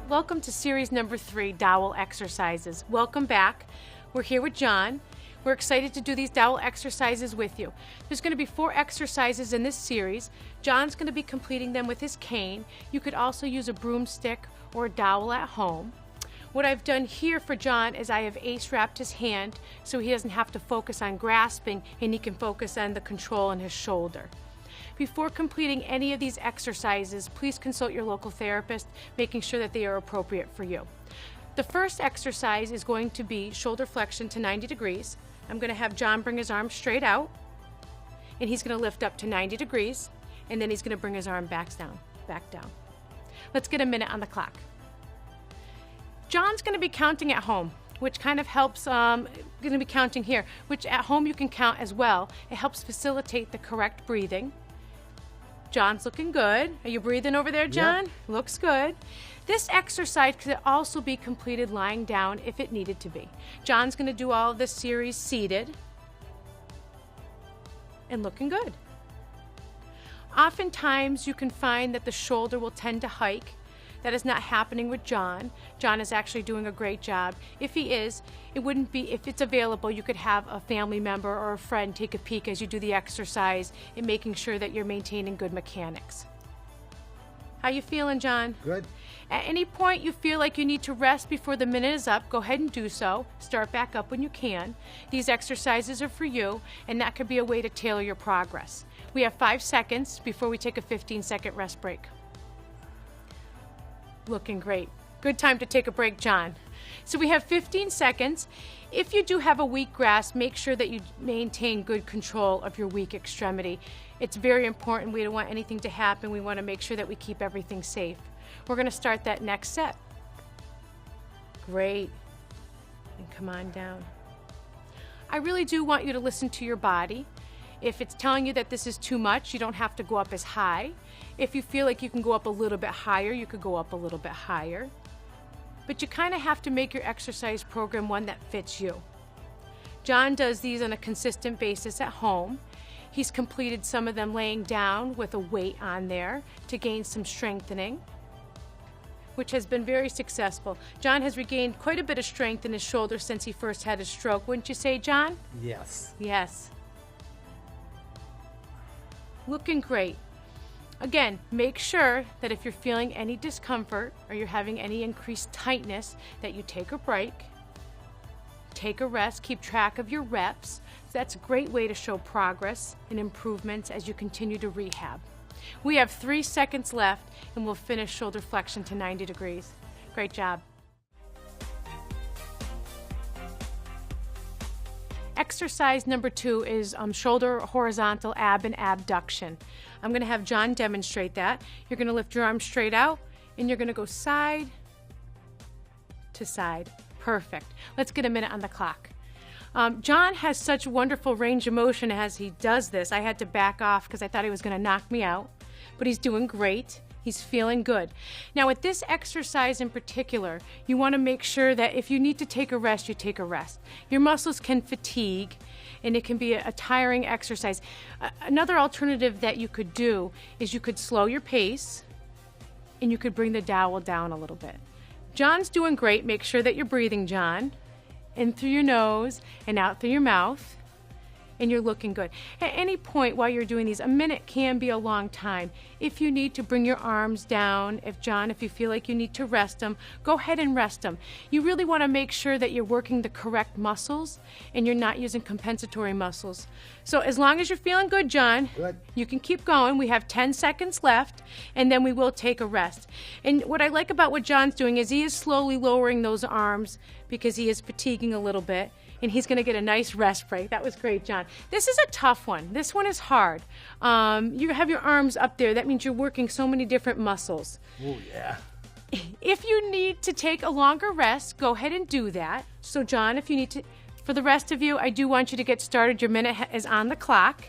Welcome to series number 3, Dowel Exercises. Welcome back. We're here with John. We're excited to do these dowel exercises with you. There's going to be 4 exercises in this series. John's going to be completing them with his cane. You could also use a broomstick or a dowel at home. What I've done here for John is I have ace wrapped his hand so he doesn't have to focus on grasping and he can focus on the control in his shoulder. Before completing any of these exercises, please consult your local therapist, making sure that they are appropriate for you. The first exercise is going to be shoulder flexion to 90 degrees. I'm going to have John bring his arm straight out, and he's going to lift up to 90 degrees, and then he's going to bring his arm back down. Let's get a minute on the clock. John's going to be counting at home, which kind of helps, going to be counting here, which at home you can count as well. It helps facilitate the correct breathing. John's looking good. Are you breathing over there, John? Yep. Looks good. This exercise could also be completed lying down if it needed to be. John's going to do all of this series seated and looking good. Oftentimes you can find that the shoulder will tend to hike. That is not happening with John. John is actually doing a great job. If he is, it wouldn't be, if it's available, you could have a family member or a friend take a peek as you do the exercise and making sure that you're maintaining good mechanics. How you feeling, John? Good. At any point you feel like you need to rest before the minute is up, go ahead and do so. Start back up when you can. These exercises are for you, and that could be a way to tailor your progress. We have 5 seconds before we take a 15-second rest break. Looking great. Good time to take a break, John. So we have 15 seconds. If you do have a weak grasp, make sure that you maintain good control of your weak extremity. It's very important. We don't want anything to happen. We want to make sure that we keep everything safe. We're going to start that next set. Great. And come on down. I really do want you to listen to your body. If it's telling you that this is too much, you don't have to go up as high. If you feel like you can go up a little bit higher, you could go up a little bit higher. But you kind of have to make your exercise program one that fits you. John does these on a consistent basis at home. He's completed some of them laying down with a weight on there to gain some strengthening, which has been very successful. John has regained quite a bit of strength in his shoulder since he first had his stroke. Wouldn't you say, John? Yes. Yes. Looking great. Again, make sure that if you're feeling any discomfort or you're having any increased tightness, that you take a break, take a rest, keep track of your reps. That's a great way to show progress and improvements as you continue to rehab. We have 3 seconds left and we'll finish shoulder flexion to 90 degrees. Great job. Exercise number 2 is shoulder horizontal ab and abduction. I'm going to have John demonstrate that. You're going to lift your arm straight out and you're going to go side to side. Perfect. Let's get a minute on the clock. John has such wonderful range of motion as he does this. I had to back off because I thought he was going to knock me out, but he's doing great. He's feeling good. Now with this exercise in particular, you want to make sure that if you need to take a rest, you take a rest. Your muscles can fatigue and it can be a tiring exercise. Another alternative that you could do is you could slow your pace and you could bring the dowel down a little bit. John's doing great. Make sure that you're breathing, John, in through your nose and out through your mouth. And you're looking good. At any point while you're doing these, a minute can be a long time. If you need to bring your arms down, if you feel like you need to rest them, go ahead and rest them. You really want to make sure that you're working the correct muscles and you're not using compensatory muscles. So as long as you're feeling good, John, good, you can keep going. We have 10 seconds left and then we will take a rest. And what I like about what John's doing is he is slowly lowering those arms because he is fatiguing a little bit. And he's going to get a nice rest break. That was great, John. This is a tough one. This one is hard. You have your arms up there. That means you're working so many different muscles. Oh, yeah. If you need to take a longer rest, go ahead and do that. So, John, if you need to, for the rest of you, I do want you to get started. Your minute is on the clock.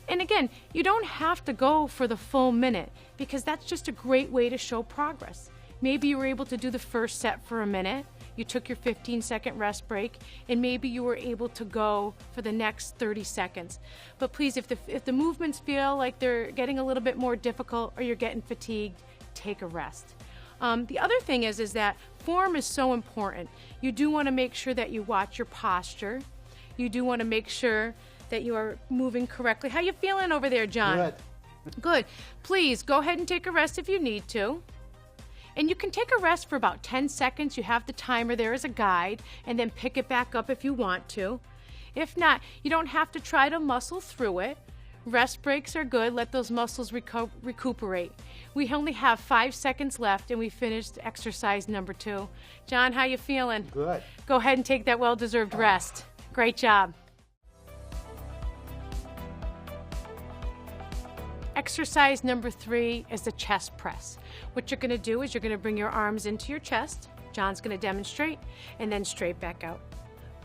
And again, you don't have to go for the full minute because that's just a great way to show progress. Maybe you were able to do the first set for a minute. You took your 15-second rest break, and maybe you were able to go for the next 30 seconds. But please, if the movements feel like they're getting a little bit more difficult or you're getting fatigued, take a rest. The other thing is that form is so important. You do want to make sure that you watch your posture. You do want to make sure that you are moving correctly. How you feeling over there, John? Good. Good. Please go ahead and take a rest if you need to. And you can take a rest for about 10 seconds. You have the timer there as a guide, and then pick it back up if you want to. If not, you don't have to try to muscle through it. Rest breaks are good. Let those muscles recuperate. We only have 5 seconds left, and we finished exercise number 2. John, how you feeling? Good. Go ahead and take that well-deserved rest. Great job. Exercise number 3 is the chest press. What you're going to do is you're going to bring your arms into your chest. John's going to demonstrate, and then straight back out.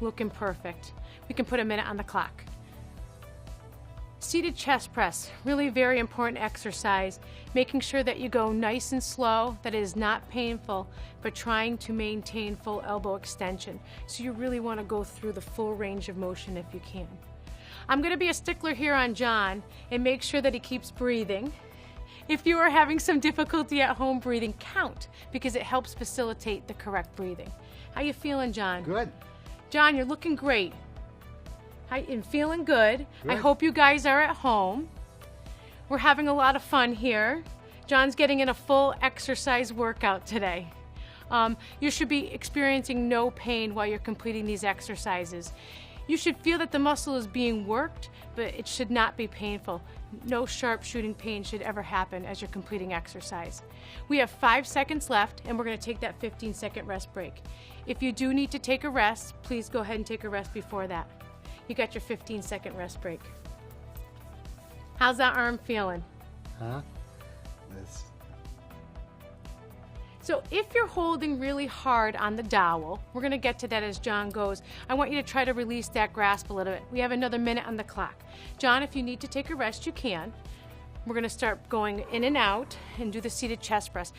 Looking perfect. We can put a minute on the clock. Seated chest press, really very important exercise. Making sure that you go nice and slow, that it is not painful, but trying to maintain full elbow extension. So you really want to go through the full range of motion if you can. I'm going to be a stickler here on John and make sure that he keeps breathing. If you are having some difficulty at home breathing, count, because it helps facilitate the correct breathing. How you feeling, John? Good. John, you're looking great. I'm feeling good. I hope you guys are at home. We're having a lot of fun here. John's getting in a full exercise workout today. You should be experiencing no pain while you're completing these exercises. You should feel that the muscle is being worked, but it should not be painful. No sharp shooting pain should ever happen as you're completing exercise. We have 5 seconds left, and we're going to take that 15-second rest break. If you do need to take a rest, please go ahead and take a rest before that. You got your 15-second rest break. How's that arm feeling? Huh? So if you're holding really hard on the dowel, we're going to get to that as John goes. I want you to try to release that grasp a little bit. We have another minute on the clock. John, if you need to take a rest, you can. We're going to start going in and out and do the seated chest press.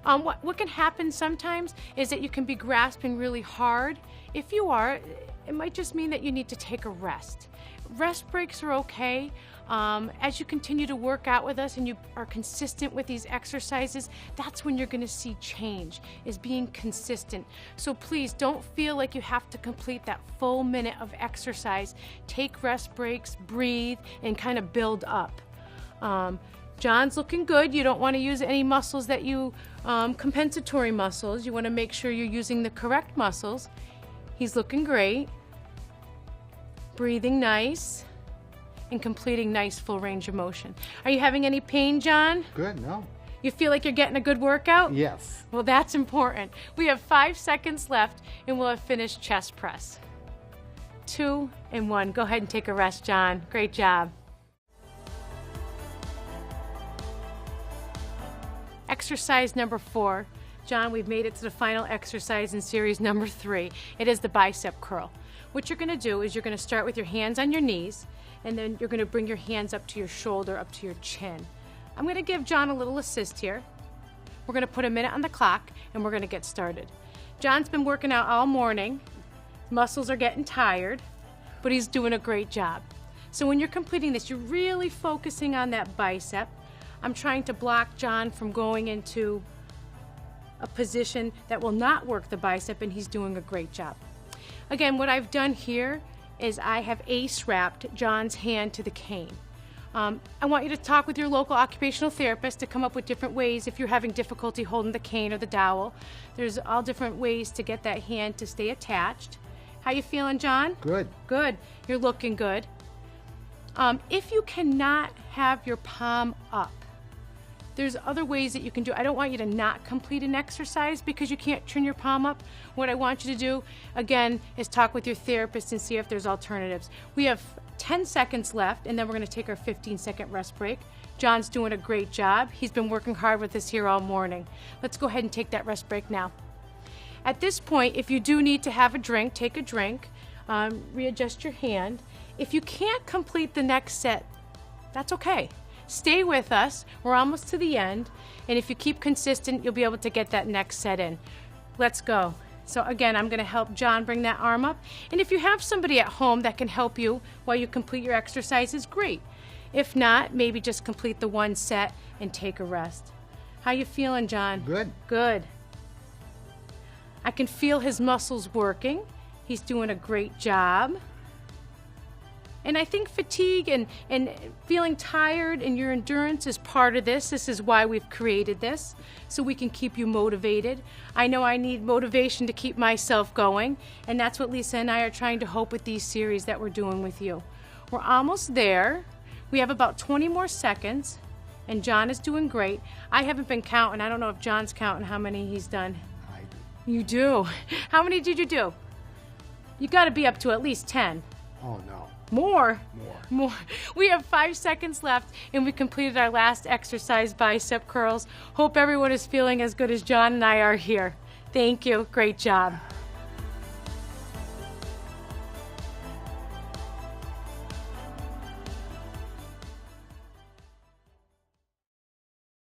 What can happen sometimes is that you can be grasping really hard. If you are, it might just mean that you need to take a rest. Rest breaks are okay. As you continue to work out with us and you are consistent with these exercises, that's when you're going to see change, is being consistent. So please don't feel like you have to complete that full minute of exercise. Take rest breaks, breathe, and kind of build up. John's looking good. You don't want to use any muscles that you, compensatory muscles. You want to make sure you're using the correct muscles. He's looking great. Breathing nice. And completing nice full range of motion. Are you having any pain, John? Good, no. You feel like you're getting a good workout? Yes. Well, that's important. We have 5 seconds left and we'll have finished chest press. 2 and 1. Go ahead and take a rest, John. Great job. Exercise number 4. John, we've made it to the final exercise in series number 3. It is the bicep curl. What you're going to do is you're going to start with your hands on your knees, and then you're going to bring your hands up to your shoulder, up to your chin. I'm going to give John a little assist here. We're going to put a minute on the clock, and we're going to get started. John's been working out all morning. Muscles are getting tired, but he's doing a great job. So when you're completing this, you're really focusing on that bicep. I'm trying to block John from going into a position that will not work the bicep, and he's doing a great job. Again, what I've done here is I have ace-wrapped John's hand to the cane. I want you to talk with your local occupational therapist to come up with different ways if you're having difficulty holding the cane or the dowel. There's all different ways to get that hand to stay attached. How you feeling, John? Good. Good. You're looking good. If you cannot have your palm up, there's other ways that you can do. I don't want you to not complete an exercise because you can't turn your palm up. What I want you to do, again, is talk with your therapist and see if there's alternatives. We have 10 seconds left, and then we're going to take our 15-second rest break. John's doing a great job. He's been working hard with us here all morning. Let's go ahead and take that rest break now. At this point, if you do need to have a drink, take a drink. Readjust your hand. If you can't complete the next set, that's okay. Stay with us. We're almost to the end. And if you keep consistent, you'll be able to get that next set in. Let's go. So again, I'm going to help John bring that arm up. And if you have somebody at home that can help you while you complete your exercises, great. If not, maybe just complete the one set and take a rest. How you feeling, John? Good. Good. I can feel his muscles working. He's doing a great job. And I think fatigue and feeling tired and your endurance is part of this. This is why we've created this, so we can keep you motivated. I know I need motivation to keep myself going, and that's what Lisa and I are trying to hope with these series that we're doing with you. We're almost there. We have about 20 more seconds, and John is doing great. I haven't been counting. I don't know if John's counting how many he's done. I do. You do? How many did you do? You got to be up to at least 10. Oh, no. More? More. More. We have 5 seconds left, and we completed our last exercise, bicep curls. Hope everyone is feeling as good as John and I are here. Thank you. Great job.